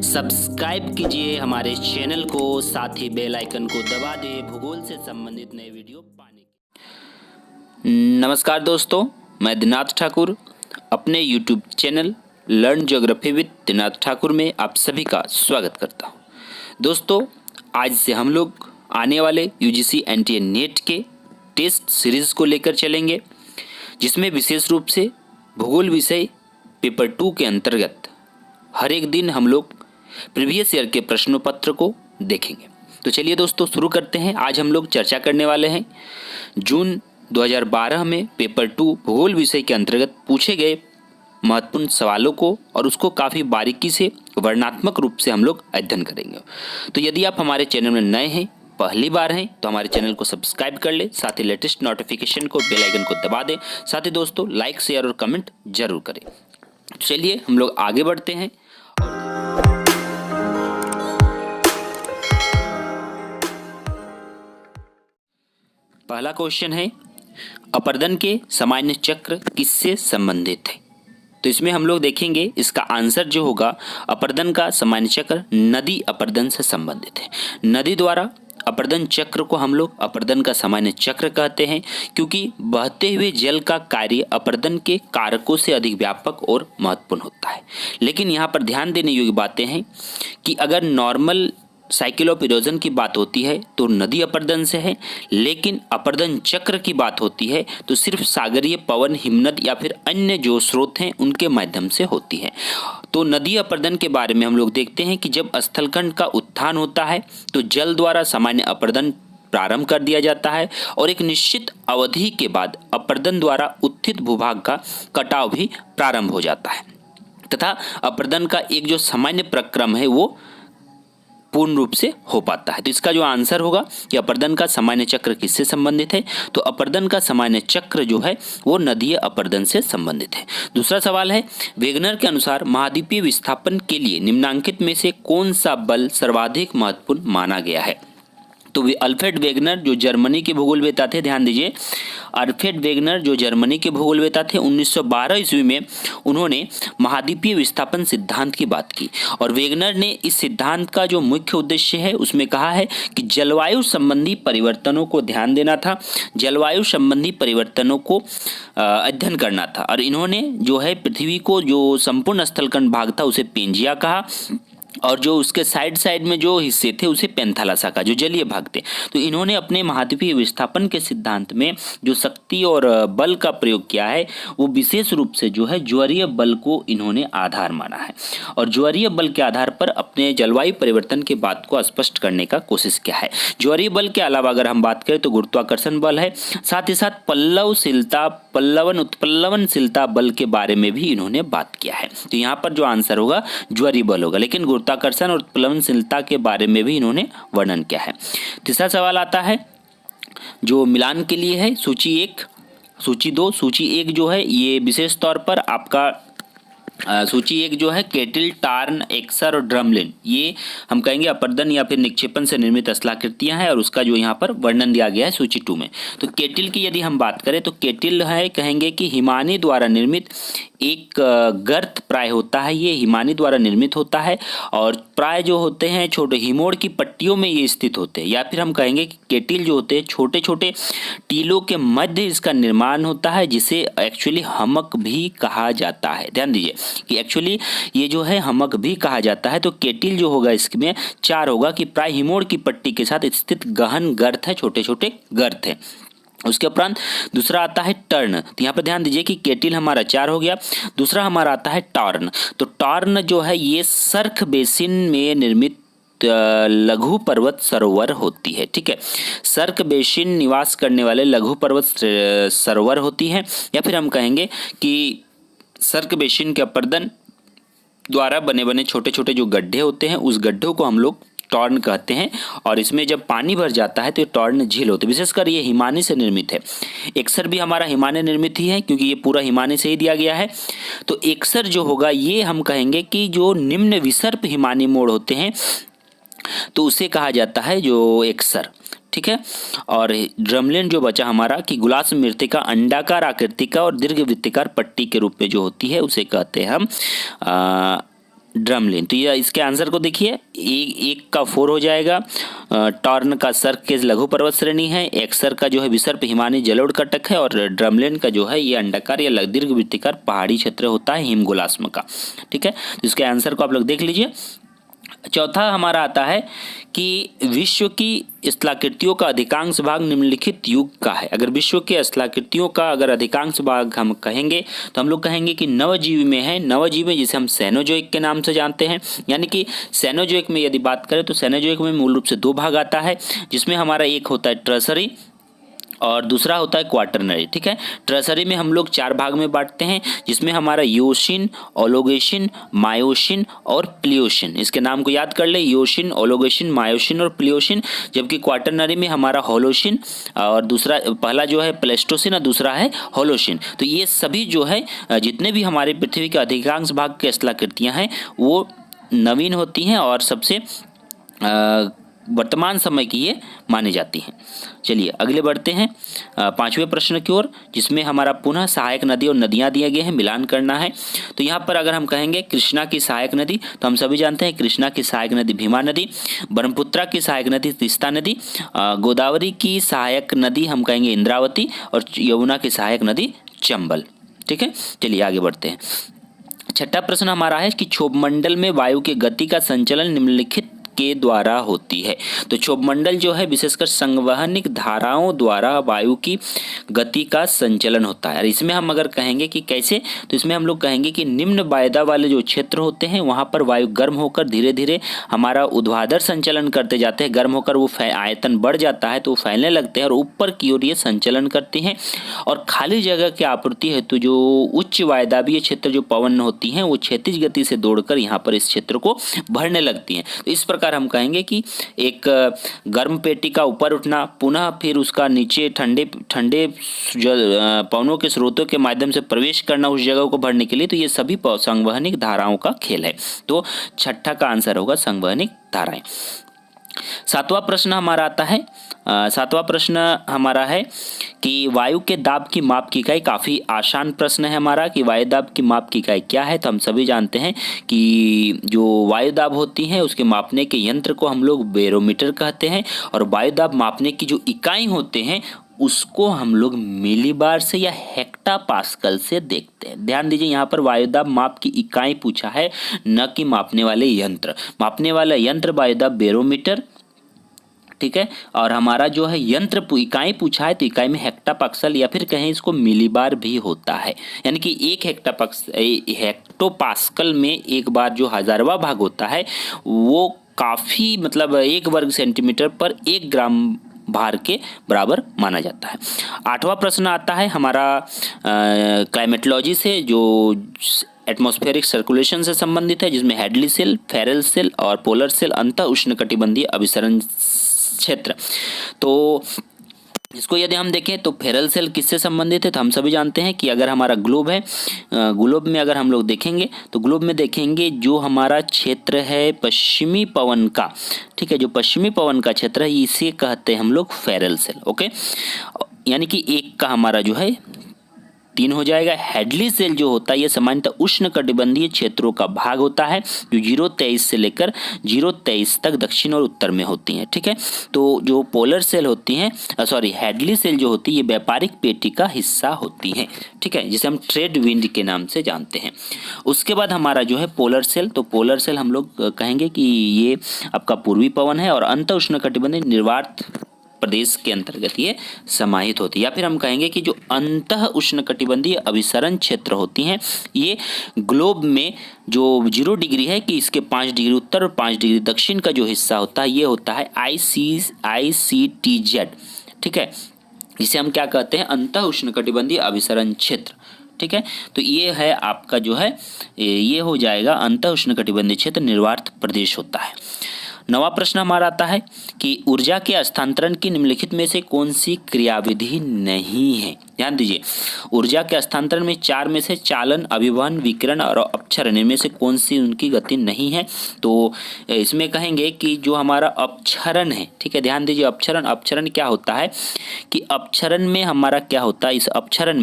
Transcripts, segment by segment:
Subscribe कीजिए हमारे channel को, साथ ही बेल आइकन को दबा दें भूगोल से संबंधित नए वीडियो पाने के। नमस्कार दोस्तों, मैं दिनाथ ठाकुर अपने YouTube channel Learn Geography with Dinath Thakur में आप सभी का स्वागत करता हूं। दोस्तों, आज से हम लोग आने वाले यूजीसी एनटीए नेट के टेस्ट सीरीज को लेकर चलेंगे, जिसमें विशेष रूप से भूगोल विषय पेपर 2 के अंतर्गत हर एक दिन हम लोग प्रीवियस ईयर के प्रश्नों पत्र को देखेंगे। तो चलिए दोस्तों शुरू करते हैं। आज हम लोग चर्चा करने वाले हैं जून 2012 में पेपर 2 भूगोल विषय के अंतर्गत पूछे गए महत्वपूर्ण सवालों को, और उसको काफ़ी बारीकी से वर्णनात्मक रूप से हम लोग अध्ययन करेंगे। तो यदि आप हमारे चैनल में नए हैं, पहली बार हैं, तो हमारे चैनल को सब्सक्राइब कर ले, साथ ही लेटेस्ट नोटिफिकेशन को बेल आइकन को दबा दें, साथ ही दोस्तों लाइक शेयर और कमेंट जरूर करें। चलिए हम लोग आगे बढ़ते हैं। पहला क्वेश्चन है, अपरदन के सामान्य चक्र किससे संबंधित है? तो इसमें हम लोग देखेंगे इसका आंसर जो होगा, अपरदन का सामान्य चक्र नदी अपरदन से संबंधित है। नदी द्वारा अपरदन चक्र को हम लोग अपरदन का सामान्य चक्र कहते हैं, क्योंकि बहते हुए जल का कार्य अपरदन के कारकों से अधिक व्यापक और महत्वपूर्ण होता है। लेकिन यहाँ पर ध्यान देने योग्य बातें हैं कि अगर नॉर्मल साइकिल ऑफ इरोजन की बात होती है तो नदी अपरदन से है, लेकिन अपरदन चक्र की बात होती है तो सिर्फ सागरीय पवन, हिमनद या फिर अन्य जो स्रोत हैं उनके माध्यम से होती है। तो नदी अपरदन के बारे में हम लोग देखते हैं कि जब स्थलखंड का उत्थान होता है तो जल द्वारा सामान्य अपरदन प्रारंभ कर दिया जाता है, और एक निश्चित अवधि के बाद अपरदन द्वारा उत्थित भूभाग का कटाव भी प्रारंभ हो जाता है, तथा अपरदन का एक जो सामान्य प्रक्रम है वो पूर्ण रूप से हो पाता है। तो इसका जो आंसर होगा कि अपरदन का सामान्य चक्र किससे संबंधित है? तो अपरदन का सामान्य चक्र जो है वो नदीय अपरदन से संबंधित है। दूसरा सवाल है, वेगनर के अनुसार महाद्वीपीय विस्थापन के लिए निम्नांकित में से कौन सा बल सर्वाधिक महत्वपूर्ण माना गया है? तो अल्फ्रेड वेगनर जो जर्मनी के भूगोलवेत्ता थे, ध्यान दीजिए, अल्फ्रेड वेगनर जो जर्मनी के भूगोलवेत्ता थे, 1912 ईस्वी में उन्होंने महाद्वीपीय विस्थापन सिद्धांत की बात की। और वेगनर ने इस सिद्धांत का जो मुख्य उद्देश्य है उसमें कहा है कि जलवायु संबंधी परिवर्तनों को ध्यान देना था, जलवायु संबंधी परिवर्तनों को अध्ययन करना था। और इन्होंने जो है पृथ्वी को जो संपूर्ण स्थलखंड भाग था उसे पेंजिया कहा, और जो उसके साइड में जो हिस्से थे उसे पेंथालासा का, जो जलीय भाग थे। तो इन्होंने अपने महाद्वीपीय विस्थापन के सिद्धांत में जो शक्ति और बल का प्रयोग किया है वो विशेष रूप से जो है ज्वारीय बल को इन्होंने आधार माना है, और ज्वारीय बल के आधार पर अपने जलवायु परिवर्तन के बात को स्पष्ट करने का कोशिश किया है। ज्वारीय बल के अलावा अगर हम बात करें तो गुरुत्वाकर्षण बल है, साथ ही साथ उत्प्लवनशीलता बल के बारे में भी इन्होंने बात किया है। तो यहाँ पर जो आंसर होगा ज्वारीय बल होगा, लेकिन गुरुत्वाकर्षण और उत्प्लवनशीलता के बारे में भी इन्होंने वर्णन किया है। तीसरा सवाल आता है जो मिलान के लिए है, सूची 1, सूची 2। सूची 1 जो है ये विशेष तौर पर आपका सूची 1 जो है केटिल, टार्न, एक्सर और ड्रमलिन, ये हम कहेंगे अपरदन या फिर निक्षेपण से निर्मित स्थलाकृतियां हैं, और उसका जो यहाँ पर वर्णन दिया गया है सूची 2 में। तो केटिल की यदि हम बात करें तो केटिल है, कहेंगे कि हिमानी द्वारा निर्मित एक गर्त प्राय होता है, ये हिमानी द्वारा निर्मित होता है, और प्राय जो होते हैं छोटे हिमोड़ की पट्टियों में ये स्थित होते हैं, या फिर हम कहेंगे कि केटिल जो होते हैं छोटे छोटे टीलों के मध्य इसका निर्माण होता है, जिसे एक्चुअली हमक भी कहा जाता है। ध्यान दीजिए कि एक्चुअली ये जो है हमक भी कहा जाता है। तो केटिल जो होगा इसमें 4 होगा कि प्राय हिमोड़ की पट्टी के साथ स्थित गहन गर्त है, छोटे छोटे गर्त है। उसके उपरांत दूसरा आता है टर्न। तो यहाँ पर ध्यान दीजिए कि केटिल हमारा 4 हो गया। दूसरा हमारा आता है टॉर्न। तो टॉर्न जो है ये सर्ख बेसिन में निर्मित लघु पर्वत सरोवर होती है, ठीक है। सर्क बेसिन निवास करने वाले लघु पर्वत सरोवर होती है, या फिर हम कहेंगे कि सर्क बेसिन के अपरदन द्वारा बने छोटे छोटे जो गड्ढे होते हैं उस गड्ढों को हम लोग टॉर्न कहते हैं, और इसमें जब पानी भर जाता है तो ये टॉर्न झील होती है। विशेषकर ये हिमानी से निर्मित है। एक्सर भी हमारा हिमानी निर्मित ही है, क्योंकि ये पूरा हिमानी से ही दिया गया है। तो एक्सर जो होगा ये हम कहेंगे कि जो निम्न विसर्प हिमानी मोड़ होते हैं तो उसे कहा जाता है जो एक्सर, ठीक है। और ड्रमलिन जो बचा हमारा कि गुलास मृत्तिका अंडाकार आकृति का और दीर्घवृत्ताकार पट्टी के रूप में जो होती है उसे कहते हैं हम ड्रमलिन। तो ये इसके आंसर को देखिए, एक का 4 हो जाएगा। टॉर्न का सर्क के लघु पर्वत श्रेणी है, एक्सर का जो है विसर्प हिमानी जलोढ़ कटक है, और ड्रमलिन का जो है ये अंडाकार या दीर्घ वृत्तिकार पहाड़ी क्षेत्र होता है हिमगोलास्म का। ठीक है, तो इसके आंसर को आप लोग देख लीजिए। चौथा हमारा आता है कि विश्व की स्थलाकृतियों का अधिकांश भाग निम्नलिखित युग का है। अगर विश्व के स्थलाकृतियों का अगर अधिकांश भाग हम कहेंगे तो हम लोग कहेंगे कि नवजीव में है। नवजीव में जिसे हम सेनोजोइक के नाम से जानते हैं, यानी कि सेनोजोइक में यदि बात करें तो सेनोजोइक में मूल रूप से 2 भाग आता है, जिसमें हमारा एक होता है ट्रसरी और दूसरा होता है क्वाटरनरी। ठीक है, ट्रसरी में हम लोग 4 भाग में बांटते हैं, जिसमें हमारा योशिन, ओलोगेशिन, मायोशिन और प्लियोशिन। इसके नाम को याद कर ले, योशिन, ओलोगेशिन, मायोशिन और प्लियोशिन। जबकि क्वाटरनरी में हमारा होलोशिन और दूसरा, पहला जो है प्लेस्टोसिन और दूसरा है होलोशिन। तो ये सभी जो है जितने भी हमारे पृथ्वी के अधिकांश भाग के स्थलाकृतियाँ हैं वो नवीन होती हैं और सबसे वर्तमान समय की ये मानी जाती हैं। चलिए अगले बढ़ते हैं 5वें प्रश्न की ओर, जिसमें हमारा पुनः सहायक नदी और नदियां दिए गए हैं, मिलान करना है। तो यहाँ पर अगर हम कहेंगे कृष्णा की सहायक नदी, तो हम सभी जानते हैं कृष्णा की सहायक नदी भीमा नदी, ब्रह्मपुत्रा की सहायक नदी तीस्ता नदी, गोदावरी की सहायक नदी हम कहेंगे इंद्रावती, और यमुना की सहायक नदी चंबल। ठीक है, चलिए आगे बढ़ते हैं। छठा प्रश्न हमारा है कि क्षोभमंडल में वायु के गति का संचलन निम्नलिखित के द्वारा होती है। तो क्षोभमंडल जो है विशेषकर संवहनिक धाराओं द्वारा वायु की गति का संचलन होता है। और इसमें हम अगर कहेंगे कि कैसे, तो इसमें हम लोग कहेंगे कि निम्न वायदा वाले जो क्षेत्र होते हैं वहाँ पर वायु गर्म होकर धीरे धीरे हमारा ऊर्ध्वाधर संचलन करते जाते हैं। गर्म होकर वो आयतन बढ़ जाता है तो वो फैलने लगते हैं और ऊपर की ओर ये संचलन करते हैं। और खाली जगह की आपूर्ति हेतु जो उच्च वायदावीय क्षेत्र जो पवन होती हैं वो क्षैतिज गति से दौड़कर यहाँ पर इस क्षेत्र को भरने लगती हैं। तो इस प्रकार हम कहेंगे कि एक गर्म पेटी का ऊपर उठना, पुनः फिर उसका नीचे ठंडे पवनों के स्रोतों के माध्यम से प्रवेश करना उस जगह को भरने के लिए, तो ये सभी संवहनिक धाराओं का खेल है। तो छठा का आंसर होगा संवहनिक धाराएं। 7वां प्रश्न हमारा आता है, 7वां प्रश्न हमारा है कि वायु के दाब की माप की इकाई। काफ़ी आसान प्रश्न है हमारा कि वायु दाब की माप की इकाई क्या है। तो हम सभी जानते हैं कि जो वायु दाब होती है उसके मापने के यंत्र को हम लोग बैरोमीटर कहते हैं, और वायु दाब मापने की जो इकाई होते हैं उसको हम लोग मिलीबार से या हेक्टापास्कल से देखते हैं। ध्यान दीजिए, यहाँ पर वायुदाब माप की इकाई पूछा है, न कि मापने वाले यंत्र। मापने वाला यंत्र वायुदाब बैरोमीटर, ठीक है, और हमारा जो है यंत्र इकाई पूछा है तो इकाई में हेक्टापास्कल या फिर कहें इसको मिलीबार भी होता है। यानी कि एक हेक्टोपास्कल में एक बार जो 1000वां भाग होता है वो काफ़ी मतलब 1 वर्ग सेंटीमीटर पर 1 ग्राम भार के बराबर माना जाता है। 8वां प्रश्न आता है हमारा क्लाइमेटोलॉजी से, जो एटमॉस्फेरिक सर्कुलेशन से संबंधित है, जिसमें हेडली सेल, फेरल सेल और पोलर सेल अंतः उष्णकटिबंधीय अभिसरण क्षेत्र। तो इसको यदि हम देखें तो फेरल सेल किससे संबंधित है, तो हम सभी जानते हैं कि अगर हमारा ग्लोब है, ग्लोब में अगर हम लोग देखेंगे तो ग्लोब में देखेंगे जो हमारा क्षेत्र है पश्चिमी पवन का, ठीक है, जो पश्चिमी पवन का क्षेत्र है इसे कहते हैं हम लोग फेरल सेल। ओके, यानी कि एक का हमारा जो है 3 हो जाएगा। हेडली सेल जो होता है ये सामान्यतः उष्णकटिबंधीय क्षेत्रों का भाग होता है, जो 023 से लेकर 023 तक दक्षिण और उत्तर में होती हैं। ठीक है, तो जो पोलर सेल होती हैं, हेडली सेल जो होती है ये व्यापारिक पेटी का हिस्सा होती हैं। ठीक है, जिसे हम ट्रेड विंड के नाम से जानते हैं। उसके बाद हमारा जो है पोलर सेल, तो पोलर सेल हम लोग कहेंगे कि ये आपका पूर्वी पवन है और अंत उष्णकटिबंधीय निर्वात प्रदेश के अंतर्गत ये समाहित होती है। या फिर हम कहेंगे कि जो अंतः उष्णकटिबंधीय अभिसरण क्षेत्र होती हैं ये ग्लोब में जो 0 डिग्री है कि इसके 5 डिग्री उत्तर और 5 डिग्री दक्षिण का जो हिस्सा होता है ये होता है ICTZ। ठीक है, इसे हम क्या कहते हैं, अंतः उष्णकटिबंधीय अभिसरण क्षेत्र। ठीक है, तो ये है आपका जो है ये हो जाएगा अंतः उष्णकटिबंधीय क्षेत्र निर्वात प्रदेश होता है। नवा प्रश्न हमारा आता है कि ऊर्जा के हस्तांतरण की निम्नलिखित में से कौन सी क्रियाविधि नहीं है। ध्यान दीजिए, ऊर्जा के हस्तांतरण में 4 में से चालन, अभिवहन, विकिरण और अपक्षरण इनमें से कौन सी उनकी गति नहीं है। तो इसमें कहेंगे कि जो हमारा अपक्षरण है, ठीक है, ध्यान दीजिए, अपक्षरण क्या होता है कि अपक्षरण में हमारा क्या होता है, इस अपक्षरण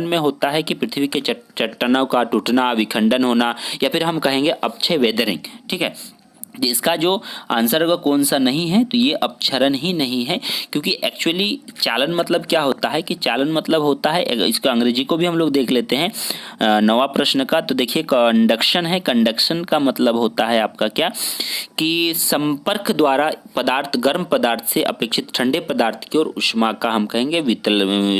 में होता है कि पृथ्वी के चट्टानों का टूटना, विखंडन होना, या फिर हम कहेंगे अपक्षय वेदरिंग। ठीक है, इसका जो आंसर होगा कौन सा नहीं है, तो ये अपक्षरण ही नहीं है, क्योंकि एक्चुअली चालन मतलब क्या होता है कि चालन मतलब होता है, इसका अंग्रेजी को भी हम लोग देख लेते हैं नवा प्रश्न का। तो देखिए कंडक्शन है, कंडक्शन का मतलब होता है आपका क्या कि संपर्क द्वारा पदार्थ गर्म पदार्थ से अपेक्षित ठंडे पदार्थ की ओर ऊष्मा का हम कहेंगे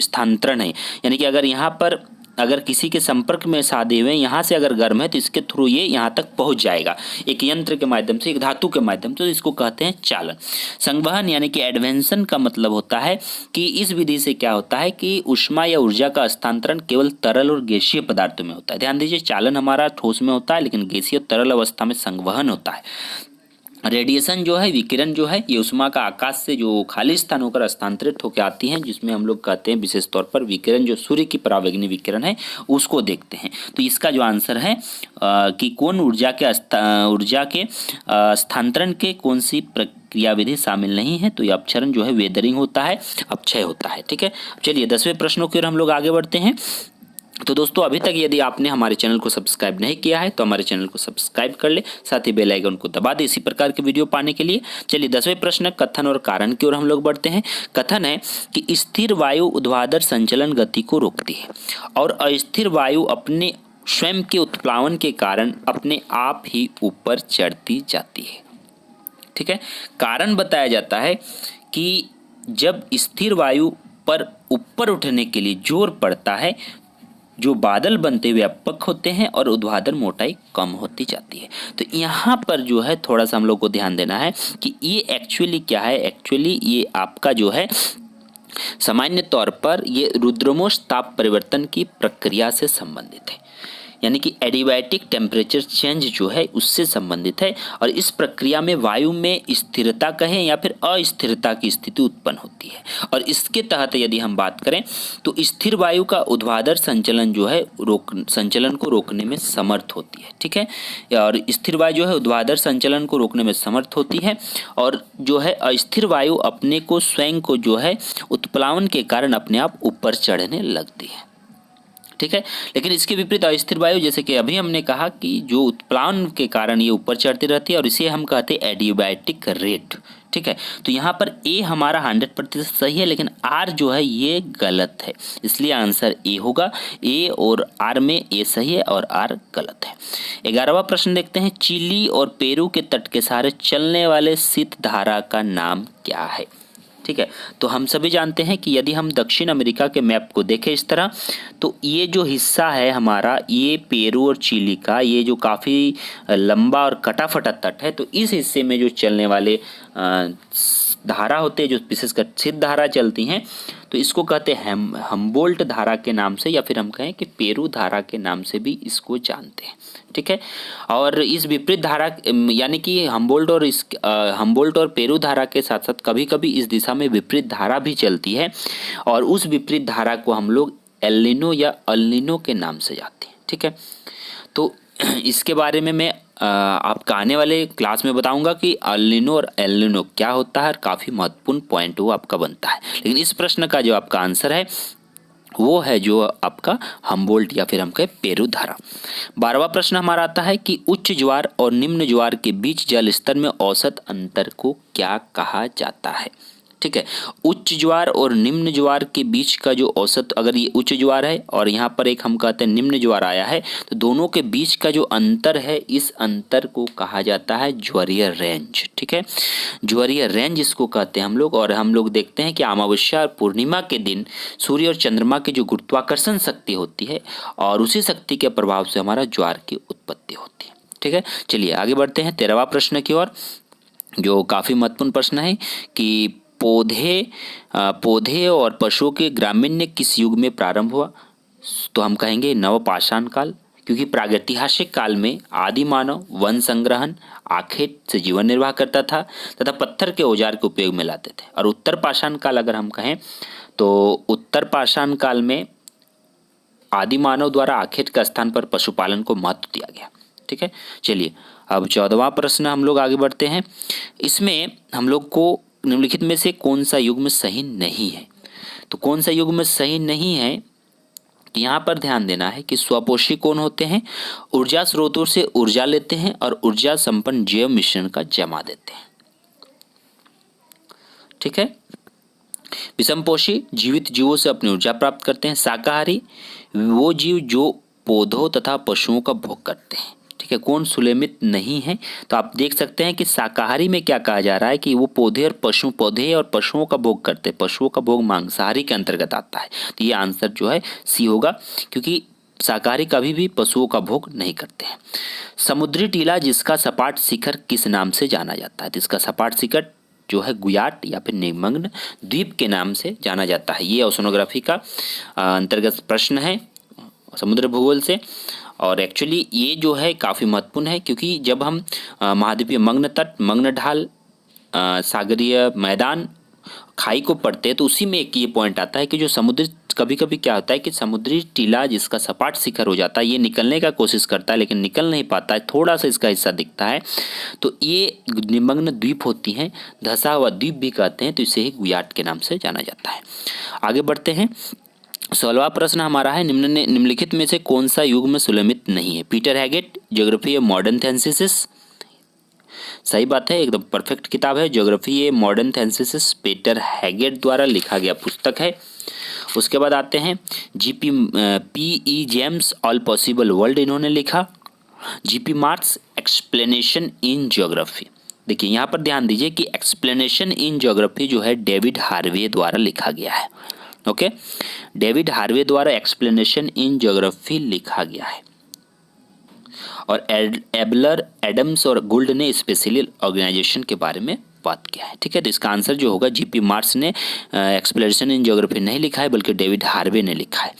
स्थानांतरण है। यानी कि अगर यहाँ पर अगर किसी के संपर्क में साधे हुए यहाँ से अगर गर्म है तो इसके थ्रू ये यहाँ तक पहुँच जाएगा एक यंत्र के माध्यम से, एक धातु के माध्यम से, तो इसको कहते हैं चालन। संवहन यानी कि एडवेंशन का मतलब होता है कि इस विधि से क्या होता है कि ऊष्मा या ऊर्जा का हस्तांतरण केवल तरल और गैसीय पदार्थों में होता है। ध्यान दीजिए, चालन हमारा ठोस में होता है, लेकिन गैसीय और तरल अवस्था में संवहन होता है। रेडिएशन जो है, विकिरण जो है, ये ऊष्मा का आकाश से जो खाली स्थान होकर हस्तांतरित होकर आती हैं, जिसमें हम लोग कहते हैं विशेष तौर पर विकिरण, जो सूर्य की परावैंगनी विकिरण है उसको देखते हैं। तो इसका जो आंसर है कि कौन ऊर्जा के स्थानांतरण के कौन सी क्रियाविधि शामिल नहीं है, तो ये अपक्षरण जो है वेदरिंग होता है, अपक्षय होता है। ठीक है, चलिए 10वें प्रश्नों की ओर हम लोग आगे बढ़ते हैं। तो दोस्तों अभी तक यदि आपने हमारे चैनल को सब्सक्राइब नहीं किया है तो हमारे चैनल को सब्सक्राइब कर ले, साथ ही बेल आइकन को दबा दे इसी प्रकार के वीडियो पाने के लिए। चलिए 10वें प्रश्न कथन और कारण की ओर हम लोग बढ़ते हैं। कथन है कि स्थिर वायु ऊर्ध्वाधर संचलन गति को रोकती है और अस्थिर वायु अपने स्वयं के उत्प्लावन के कारण अपने आप ही ऊपर चढ़ती जाती है। ठीक है, कारण बताया जाता है कि जब स्थिर वायु पर ऊपर उठने के लिए जोर पड़ता है, जो बादल बनते व्यापक होते हैं और ऊर्ध्वाधर मोटाई कम होती जाती है। तो यहाँ पर जो है थोड़ा सा हम लोग को ध्यान देना है कि ये एक्चुअली क्या है। एक्चुअली ये आपका जो है सामान्य तौर पर ये रुद्रमोश ताप परिवर्तन की प्रक्रिया से संबंधित है, यानी कि एडियाबैटिक टेम्परेचर चेंज जो है उससे संबंधित है। और इस प्रक्रिया में वायु में स्थिरता कहें या फिर अस्थिरता की स्थिति उत्पन्न होती है। और इसके तहत यदि हम बात करें तो स्थिर वायु का ऊर्ध्वाधर संचलन जो है संचलन को रोकने में समर्थ होती है। ठीक है, और स्थिर वायु जो है ऊर्ध्वाधर संचलन को रोकने में समर्थ होती है, और जो है अस्थिर वायु अपने को स्वयं को जो है उत्प्लावन के कारण अपने आप ऊपर चढ़ने लगती है। ठीक है, लेकिन इसके विपरीत अस्थिर वायु, जैसे कि अभी हमने कहा कि जो उत्प्लावन के कारण ये ऊपर चढ़ती रहती है, और इसे हम कहते हैं एडियाबैटिक रेट। ठीक है, तो यहाँ पर ए हमारा 100% सही है, लेकिन आर जो है ये गलत है, इसलिए आंसर ए होगा। ए और आर में ए सही है और आर गलत है। 11वां प्रश्न देखते हैं। चिली और पेरू के तट के सहारे चलने वाले शीत धारा का नाम क्या है। ठीक है, तो हम सभी जानते हैं कि यदि हम दक्षिण अमेरिका के मैप को देखें इस तरह, तो ये जो हिस्सा है हमारा, ये पेरू और चिली का, ये जो काफ़ी लंबा और कटा फटा तट है, तो इस हिस्से में जो चलने वाले धारा होते हैं, जो विशेषकर शीत धारा चलती हैं, तो इसको कहते हैं हम्बोल्ट धारा के नाम से, या फिर हम कहें कि पेरू धारा के नाम से भी इसको जानते हैं। ठीक है, और इस विपरीत धारा यानी कि हम्बोल्ट और पेरू धारा के साथ साथ कभी कभी इस दिशा में विपरीत धारा भी चलती है, और उस विपरीत धारा को हम लोग एल नीनो या अल नीनो के नाम से जानते हैं। ठीक है, तो इसके बारे में मैं आपका आने वाले क्लास में बताऊंगा कि अल नीनो और एल नीनो क्या होता है, और काफ़ी महत्वपूर्ण पॉइंट वो आपका बनता है। लेकिन इस प्रश्न का जो आपका आंसर है वो है जो आपका हम्बोल्ट या फिर हम कहें पेरू धारा। 12वां प्रश्न हमारा आता है कि उच्च ज्वार और निम्न ज्वार के बीच जल स्तर में औसत अंतर को क्या कहा जाता है। ठीक है, उच्च ज्वार और निम्न ज्वार के बीच का जो औसत, अगर ये उच्च ज्वार है और यहाँ पर एक हम कहते हैं निम्न ज्वार आया है, तो दोनों के बीच का जो अंतर है, इस अंतर को कहा जाता है ज्वारीय रेंज। ठीक है, ज्वारीय रेंज इसको कहते हैं हम लोग। और हम लोग देखते हैं कि अमावस्या और पूर्णिमा के दिन सूर्य और चंद्रमा की जो गुरुत्वाकर्षण शक्ति होती है, और उसी शक्ति के प्रभाव से हमारा ज्वार की उत्पत्ति होती है। ठीक है, चलिए आगे बढ़ते हैं 13वां प्रश्न की ओर, जो काफ़ी महत्वपूर्ण प्रश्न है कि पौधे और पशुओं के ग्रामीण्य किस युग में प्रारंभ हुआ। तो हम कहेंगे नवपाषाण काल, क्योंकि प्रागैतिहासिक काल में आदि मानव वन संग्रहण, आखेट से जीवन निर्वाह करता था तथा पत्थर के औजार के उपयोग में लाते थे। और उत्तर पाषाण काल अगर हम कहें तो उत्तर पाषाण काल में आदि मानव द्वारा आखेट का स्थान पर पशुपालन को महत्व दिया गया। ठीक है, चलिए अब 14वां प्रश्न हम लोग आगे बढ़ते हैं। इसमें हम लोग को निम्नलिखित में से कौन सा युग्म सही नहीं है? तो कौन सा युग्म सही नहीं है, यहाँ पर ध्यान देना है कि स्वपोषी कौन होते हैं? ऊर्जा स्रोतों से ऊर्जा लेते हैं और ऊर्जा संपन्न जैव मिश्रण का जमा देते हैं। ठीक है, विषमपोषी जीवित जीवों से अपनी ऊर्जा प्राप्त करते हैं। शाकाहारी वो जीव जो पौधों तथा पशुओं का भोग करते हैं। ठीक है, कौन सुलेमित नहीं है? तो आप देख सकते हैं कि शाकाहारी में क्या कहा जा रहा है कि वो पौधे और पशुओं का भोग करते हैं। पशुओं का भोग मांसाहारी के अंतर्गत आता है। तो ये आंसर जो है सी होगा, क्योंकि शाकाहारी कभी भी पशुओं का भोग नहीं करते हैं। समुद्री टीला जिसका सपाट शिखर किस नाम से जाना जाता है? तो इसका सपाट शिखर जो है गुयाट या फिर निमग्न द्वीप के नाम से जाना जाता है। ये ओशनोग्राफी का अंतर्गत प्रश्न है समुद्र भूगोल से। और एक्चुअली ये जो है काफ़ी महत्वपूर्ण है, क्योंकि जब हम महाद्वीपीय मग्न तट, मग्न ढाल, सागरीय मैदान, खाई को पढ़ते हैं तो उसी में एक ये पॉइंट आता है कि जो समुद्र कभी कभी क्या होता है कि समुद्री टीला जिसका सपाट शिखर हो जाता है, ये निकलने का कोशिश करता है लेकिन निकल नहीं पाता है, थोड़ा सा इसका हिस्सा दिखता है, तो ये निमग्न द्वीप होती हैं, धंसा हुआ द्वीप भी कहते हैं, तो इसे ही गुयाट के नाम से जाना जाता है। आगे बढ़ते हैं। 16वां प्रश्न हमारा है, निम्नलिखित में से कौन सा युग्म सुलेमित नहीं है? Peter Haggett, geography a modern synthesis. सही बात है, एकदम परफेक्ट किताब है। Geography a modern synthesis Peter Haggett द्वारा लिखा गया पुस्तक है। उसके बाद आते हैं P E. James all possible world इन्होंने लिखा। G P. Marks explanation in geography. देखिए यहाँ पर ध्यान दीजिए कि एक्सप्लेनेशन इन ज्योग्राफी जो है डेविड हार्वे द्वारा लिखा गया है। ओके, डेविड हार्वे द्वारा एक्सप्लेनेशन इन ज्योग्राफी लिखा गया है। और एबलर, एडम्स और गुल्ड ने स्पेशल ऑर्गेनाइजेशन के बारे में बात किया है। ठीक है, तो इसका आंसर जो होगा जी.पी. मार्क्स ने एक्सप्लेनेशन इन ज्योग्राफी नहीं लिखा है बल्कि डेविड हार्वे ने लिखा है।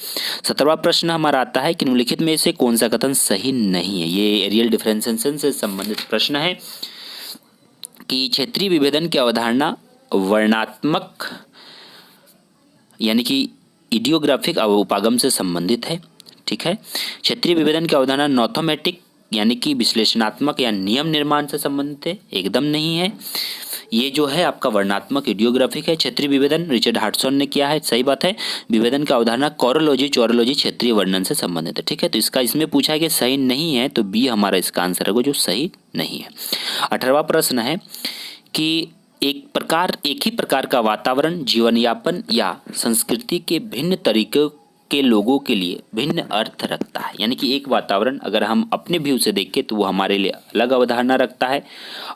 17वां प्रश्न हमारा आता है कि निम्नलिखित में से कौन सा कथन सही नहीं है? ये एरियल डिफरेंशिएशन से संबंधित प्रश्न है कि क्षेत्रीय विभेदन की अवधारणा वर्णनात्मक यानी कि इडियोग्राफिक उपागम से संबंधित है। ठीक है, क्षेत्रीय विभेदन की अवधारणा नॉथोमेटिक यानी कि विश्लेषणात्मक या नियम निर्माण से संबंधित है, एकदम नहीं है। ये जो है आपका वर्णात्मक इडियोग्राफिक है। क्षेत्रीय विभेदन रिचर्ड हार्टसन ने किया है, सही बात है। विभेदन की अवधारणा कोरोलॉजी, चोरोलॉजी क्षेत्रीय वर्णन से संबंधित है। ठीक है, तो इसका इसमें पूछा है कि सही नहीं है, तो बी हमारा इसका आंसर होगा जो सही नहीं है। 18वां प्रश्न है कि एक ही प्रकार का वातावरण, जीवन यापन या संस्कृति के भिन्न तरीकों के लोगों के लिए भिन्न अर्थ रखता है। यानी कि एक वातावरण अगर हम अपने व्यू से देखें तो वो हमारे लिए अलग अवधारणा रखता है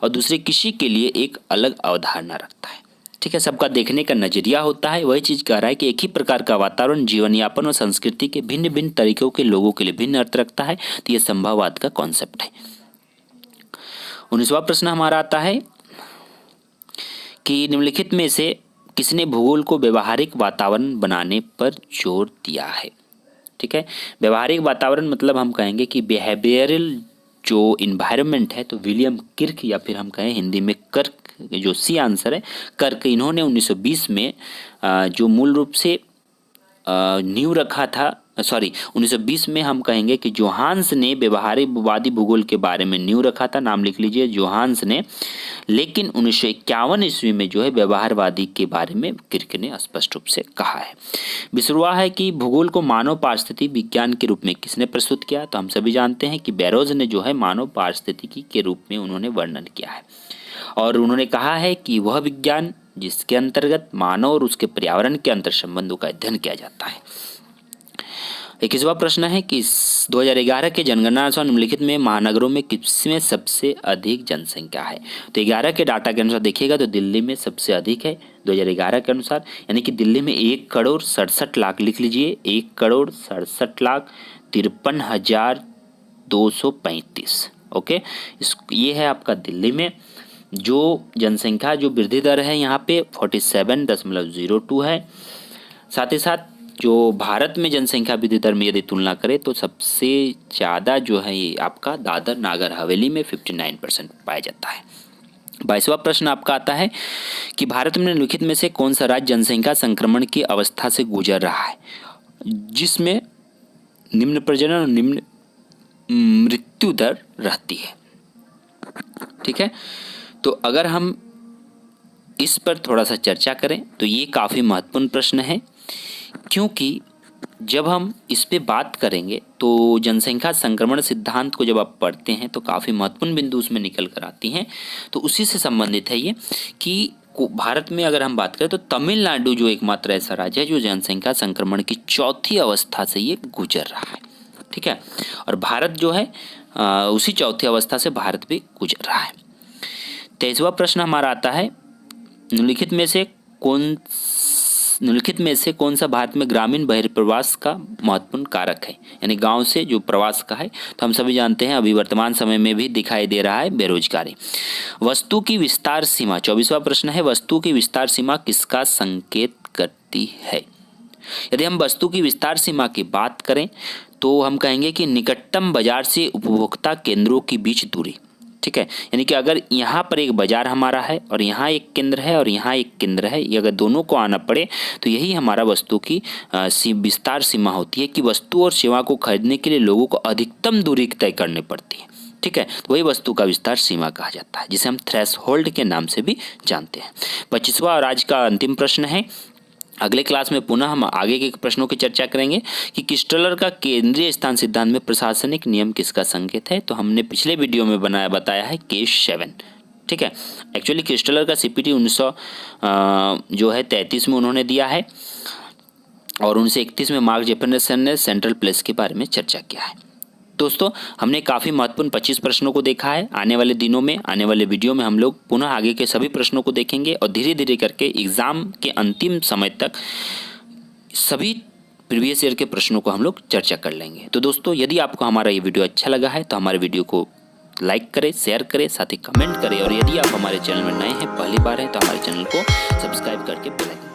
और दूसरे किसी के लिए एक अलग अवधारणा रखता है। ठीक है, सबका देखने का नजरिया होता है। वही चीज कह रहा है कि एक ही प्रकार का वातावरण, जीवन यापन और संस्कृति के भिन्न भिन्न तरीकों के लोगों के लिए भिन्न अर्थ रखता है। तो ये संभववाद का कॉन्सेप्ट है। 19वां प्रश्न हमारा आता है कि निम्नलिखित में से किसने भूगोल को व्यवहारिक वातावरण बनाने पर जोर दिया है? ठीक है, व्यवहारिक वातावरण मतलब हम कहेंगे कि बिहेवियरल जो इन्वायरमेंट है, तो विलियम किर्क या फिर हम कहें हिंदी में कर्क, जो सी आंसर है कर्क, इन्होंने 1920 में जो मूल रूप से नींव रखा था, 1920 में हम कहेंगे कि जोहान्स ने व्यवहारिकवादी भूगोल के बारे में नींव रखा था, नाम लिख लीजिए जोहान्स ने। लेकिन 1951 ईस्वी में जो है व्यवहारवादी के बारे में किर्क ने स्पष्ट रूप से कहा है। 20वां है कि भूगोल को मानव पारिस्थितिकी विज्ञान के रूप में किसने प्रस्तुत किया? तो हम सभी जानते हैं कि बैरोज ने जो है मानव पारिस्थितिकी के रूप में उन्होंने वर्णन किया है और उन्होंने कहा है कि वह विज्ञान जिसके अंतर्गत मानव और उसके पर्यावरण के अंतर संबंधों का अध्ययन किया जाता है। 21वां प्रश्न है कि 2011 के जनगणना अनुसार निम्नलिखित में महानगरों में किसमें सबसे अधिक जनसंख्या है? तो 11 के डाटा के अनुसार देखिएगा तो दिल्ली में सबसे अधिक है 2011 के अनुसार, यानी कि दिल्ली में 1,67,00,000, लिख लीजिए 1,67,53,235। ओके, ये है आपका दिल्ली में जो जनसंख्या, जो वृद्धि दर है यहाँ पे 47.02 है। साथ ही साथ जो भारत में जनसंख्या वृद्धि दर में यदि तुलना करें तो सबसे ज़्यादा जो है ये आपका दादर नागर हवेली में 59% पाया जाता है। 22वां प्रश्न आपका आता है कि भारत में निम्नलिखित में से कौन सा राज्य जनसंख्या संक्रमण की अवस्था से गुजर रहा है जिसमें निम्न प्रजनन और निम्न मृत्यु दर रहती है। ठीक है, तो अगर हम इस पर थोड़ा सा चर्चा करें तो ये काफ़ी महत्वपूर्ण प्रश्न है, क्योंकि जब हम इस पे बात करेंगे तो जनसंख्या संक्रमण सिद्धांत को जब आप पढ़ते हैं तो काफ़ी महत्वपूर्ण बिंदु उसमें निकल कर आती हैं। तो उसी से संबंधित है ये कि भारत में अगर हम बात करें तो तमिलनाडु जो एकमात्र ऐसा राज्य है जो जनसंख्या संक्रमण की चौथी अवस्था से ये गुजर रहा है। ठीक है, और भारत जो है उसी चौथी अवस्था से भारत भी गुजर रहा है। 23वां प्रश्न हमारा आता है निम्नलिखित में से कौन सा भारत में ग्रामीण बहिर्प्रवास का महत्वपूर्ण कारक है, यानी गांव से जो प्रवास का है। तो हम सभी जानते हैं अभी वर्तमान समय में भी दिखाई दे रहा है बेरोजगारी। वस्तु की विस्तार सीमा, 24वां प्रश्न है, वस्तु की विस्तार सीमा किसका संकेत करती है। यदि हम वस्तु की विस्तार सीमा की बात करें तो हम कहेंगे कि निकटतम बाजार से उपभोक्ता केंद्रों के बीच दूरी। ठीक है, यानी कि अगर यहाँ पर एक बाजार हमारा है और यहाँ एक केंद्र है और यहाँ एक केंद्र है, ये अगर दोनों को आना पड़े तो यही हमारा वस्तु की विस्तार सीमा होती है कि वस्तु और सेवा को खरीदने के लिए लोगों को अधिकतम दूरी तय करनी पड़ती है। ठीक है, तो वही वस्तु का विस्तार सीमा कहा जाता है, जिसे हम थ्रेशहोल्ड के नाम से भी जानते हैं। 25वां और आज का अंतिम प्रश्न है। अगले क्लास में पुनः हम आगे के प्रश्नों की चर्चा करेंगे कि क्रिस्टलर का केंद्रीय स्थान सिद्धांत में प्रशासनिक नियम किसका संकेत है। तो हमने पिछले वीडियो में बताया है केस 7। ठीक है, एक्चुअली क्रिस्टलर का सीपीटी 1933 में उन्होंने दिया है और 1931 में मार्क जेफरसन ने सेंट्रल प्लेस के बारे में चर्चा किया है। दोस्तों, हमने काफ़ी महत्वपूर्ण 25 प्रश्नों को देखा है। आने वाले दिनों में, आने वाले वीडियो में हम लोग पुनः आगे के सभी प्रश्नों को देखेंगे और धीरे धीरे करके एग्ज़ाम के अंतिम समय तक सभी प्रीवियस ईयर के प्रश्नों को हम लोग चर्चा कर लेंगे। तो दोस्तों, यदि आपको हमारा ये वीडियो अच्छा लगा है तो हमारे वीडियो को लाइक करें, शेयर करें, साथ ही कमेंट करें, और यदि आप हमारे चैनल में नए हैं, पहली बार हैं, तो हमारे चैनल को सब्सक्राइब करके बेल आइकन